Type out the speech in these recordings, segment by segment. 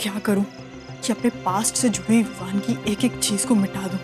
क्या करूं कि अपने पास्ट से जुड़ी विवान की एक एक चीज को मिटा दूं।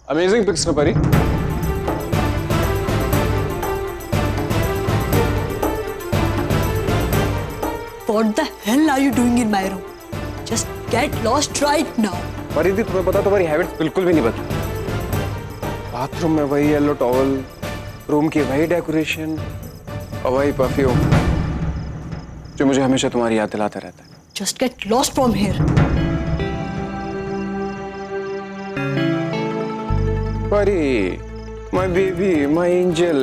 अमेजिंग पिक्स ना परी। What the hell are you doing in my room? Just get lost right now. परी दी, तुम्हें पता तुम्हारी हैबिट्स बिल्कुल भी नहीं बदली। बाथरूम में वही येलो टॉवल, रूम की वही डेकोरेशन और वही परफ्यूम जो मुझे हमेशा तुम्हारी याद दिलाता रहता है। Just get lost from here. परी, my baby, my angel।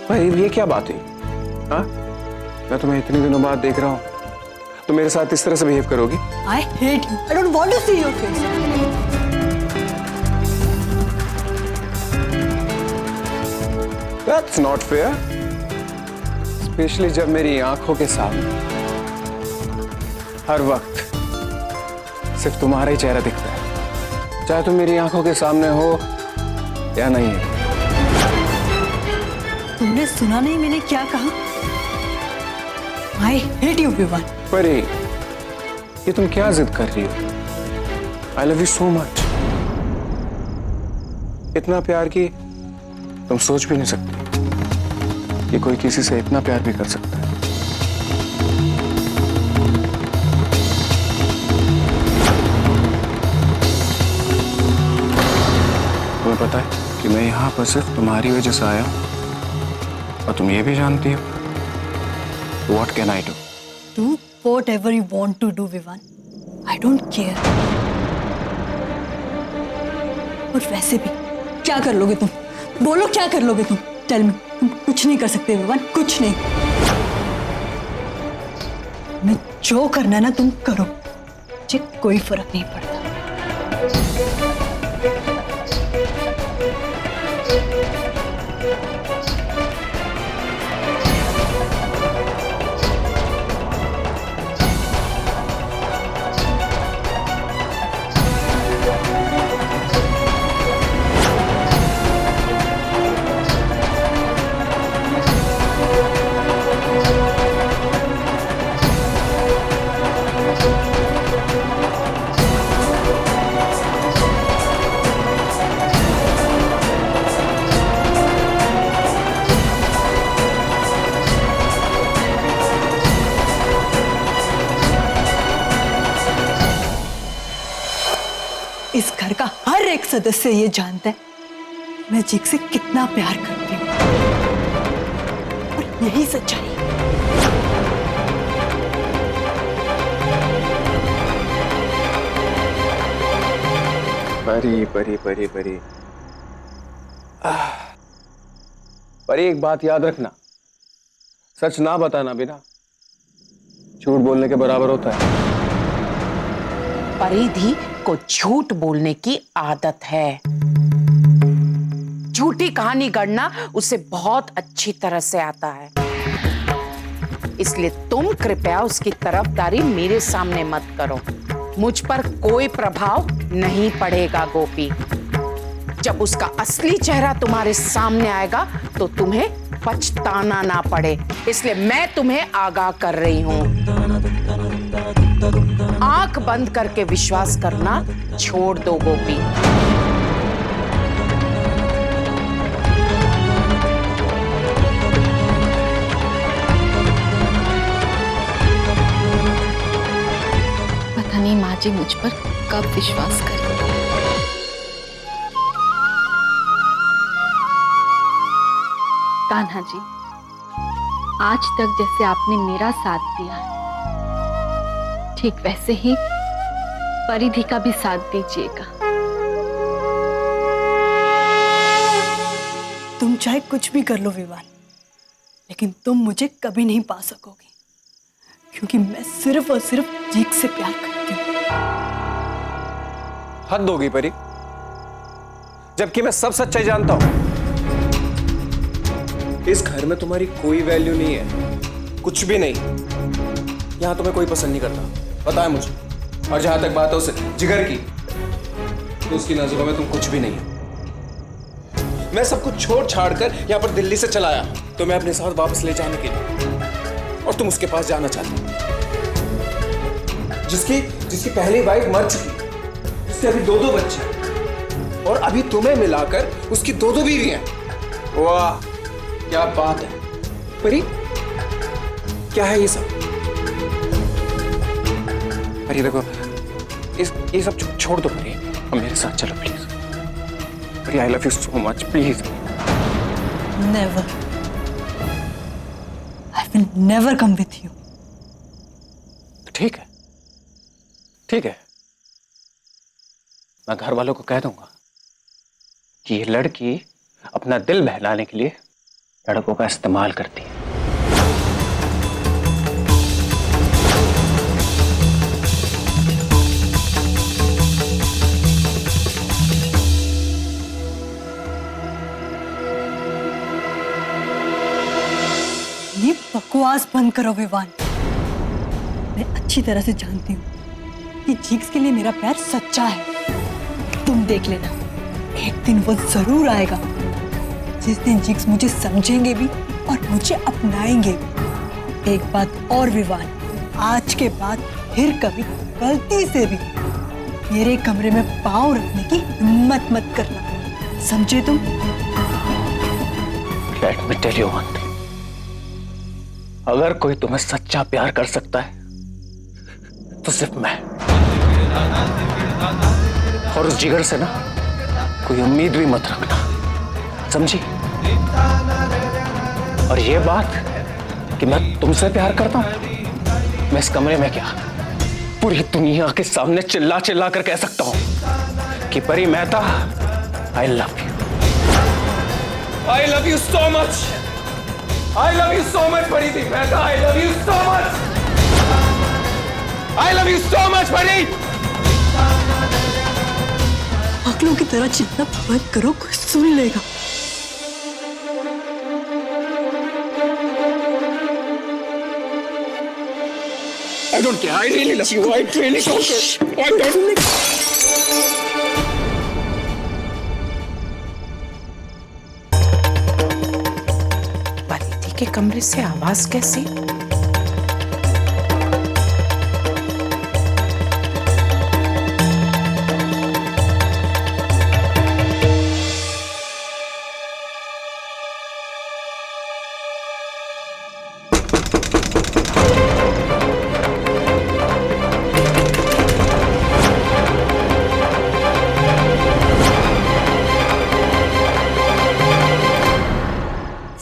परी, ये क्या बात है? हाँ? मैं तुम्हें इतने दिनों बाद देख रहा हूँ, तो मेरे साथ इस तरह से बिहेव करोगी? I hate you. I don't want to see your face. That's not fair. Especially जब मेरी आंखों के सामने हर वक्त सिर्फ तुम्हारा ही चेहरा दिखता है, चाहे तुम मेरी आंखों के सामने हो या नहीं है। तुमने सुना नहीं मैंने क्या कहा? I hate you, Vivaan. परी, ये तुम क्या जिद कर रही हो? I love you so much। इतना प्यार की तुम सोच भी नहीं सकती कि कोई किसी से इतना प्यार भी कर सकता है। तुम्हें पता है कि मैं यहाँ पर सिर्फ तुम्हारी वजह से आया हूँ और तुम ये भी जानती हो। What can I do? Do whatever you want to do, Vivaan. I don't care। और वैसे भी क्या कर लोगे तुम? बोलो क्या कर लोगे तुम? Tell me। तुम कुछ नहीं कर सकते विवान, कुछ नहीं। मैं जो करना है ना तुम करो, मुझे कोई फर्क नहीं पड़ता। इस घर का हर एक सदस्य ये जानता है मैं जीक से कितना प्यार करती हूँ, और यही सच्चाई है। परी परी परी परी परी, एक बात याद रखना, सच ना बताना बिना झूठ बोलने के बराबर होता है। परिधि को झूठ बोलने की आदत है। झूठी कहानी गढ़ना उसे बहुत अच्छी तरह से आता है, इसलिए तुम कृपया उसकी तरफदारी मेरे सामने मत करो। मुझ पर कोई प्रभाव नहीं पड़ेगा गोपी। जब उसका असली चेहरा तुम्हारे सामने आएगा तो तुम्हें पछताना ना पड़े, इसलिए मैं तुम्हें आगाह कर रही हूं। आंख बंद करके विश्वास करना छोड़ दो गोपी। पता नहीं माँ जी मुझ पर कब विश्वास करें। कान्हा जी, आज तक जैसे आपने मेरा साथ दिया, ठीक वैसे ही परिधि का भी साथ दीजिएगा। तुम चाहे कुछ भी कर लो विवान, लेकिन तुम मुझे कभी नहीं पा सकोगे, क्योंकि मैं सिर्फ और सिर्फ जीक से प्यार करती हूँ। हद हो गई परी, जबकि मैं सब सच्चाई जानता हूं। इस घर में तुम्हारी कोई वैल्यू नहीं है, कुछ भी नहीं। यहां तुम्हें कोई पसंद नहीं करता, पता है मुझे। और जहां तक बात है उस जिगर की, तो उसकी नजरों में तुम कुछ भी नहीं है। मैं सब कुछ छोड़ छाड़ कर यहां पर दिल्ली से चला आया तुम्हें अपने साथ वापस ले जाने के लिए, और तुम उसके पास जाना चाहते हो जिसकी पहली वाइफ मर चुकी, जिसके अभी 2 बच्चे, और अभी तुम्हें मिलाकर उसकी 2 बीवी हैं। वाह क्या बात है परी, क्या है ये सब? परी देखो, ये सब छोड़ दो परी, अब मेरे साथ चलो प्लीज। परी आई love you so much, please. Never, I will never come with you. ठीक है, ठीक है, मैं घर वालों को कह दूंगा कि ये लड़की अपना दिल बहलाने के लिए लड़कों का इस्तेमाल करती है। ये बकवास बंद करो विवान। मैं अच्छी तरह से जानती हूँ कि जीक्स के लिए मेरा प्यार सच्चा है। तुम देख लेना, एक दिन वो जरूर आएगा जिस दिन जीक्स मुझे समझेंगे भी और मुझे अपनाएंगे भी। एक बात और विवान, आज के बाद फिर कभी गलती से भी मेरे कमरे में पाँव रखने की हिम्मत मत करना, समझे तुम? Let me tell you one thing. अगर कोई तुम्हें सच्चा प्यार कर सकता है तो सिर्फ मैं। और उस जिगर से ना कोई उम्मीद भी मत रखना, समझी? और ये बात कि मैं तुमसे प्यार करता हूं, मैं इस कमरे में क्या पूरी दुनिया के सामने चिल्ला चिल्ला कर कह सकता हूं कि Pari Mehta, I love you, I love you so much, I love you so much Paridhi Mehta, I love you so much, I love you so much Pari. पागलों की तरह चिल्ला बंद करो, कोई सुन लेगा। I don't care. I really love you. I really don't care. I don't. परिधि के कमरे से आवाज कैसी?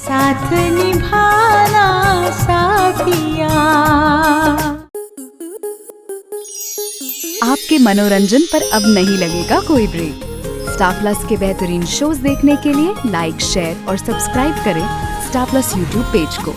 साथ निभाना साथिया। आपके मनोरंजन पर अब नहीं लगेगा कोई ब्रेक। स्टार प्लस के बेहतरीन शोज देखने के लिए लाइक, शेयर और सब्सक्राइब करें स्टार प्लस यूट्यूब पेज को।